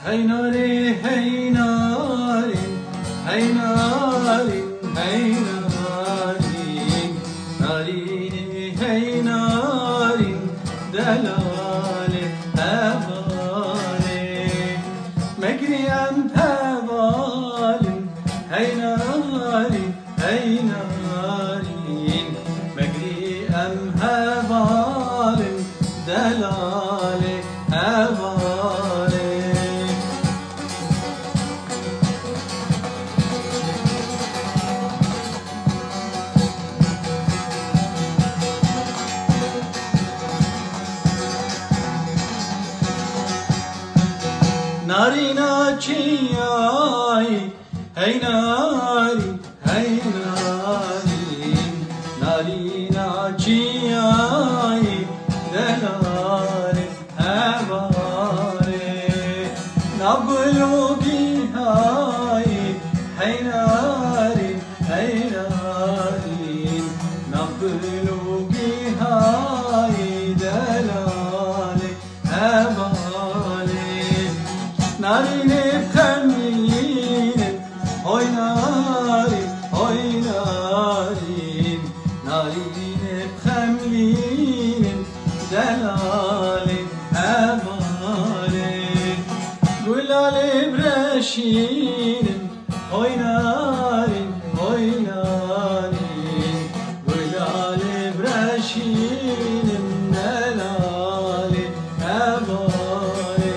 hey nari, hey nari, hey nari, hey nari, nari, hey nari, delale hevale, megri em hevale, hey nari, hey nari, megri em hevale, delale hevale. Nari nachiyai, hey nari, hey nari, nari nachiyai, delale hevale, nablu bihai, hey nari, hey nari, nablu bihai, delale hevale. Narine bxemlinin, oy nari, oy narin, narine bxemlinin, delali hevale, gulali breşinin, oy narin, oy narin, gulali breşinin, delali hevale.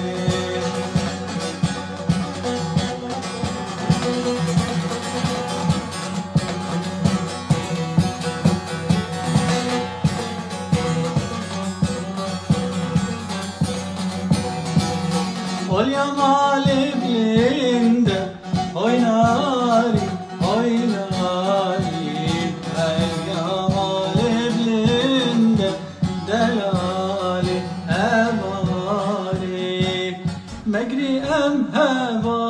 Ol yamali blinde, oy nari, oy nari, el yamali blinde, delali hevali, megri em hevali.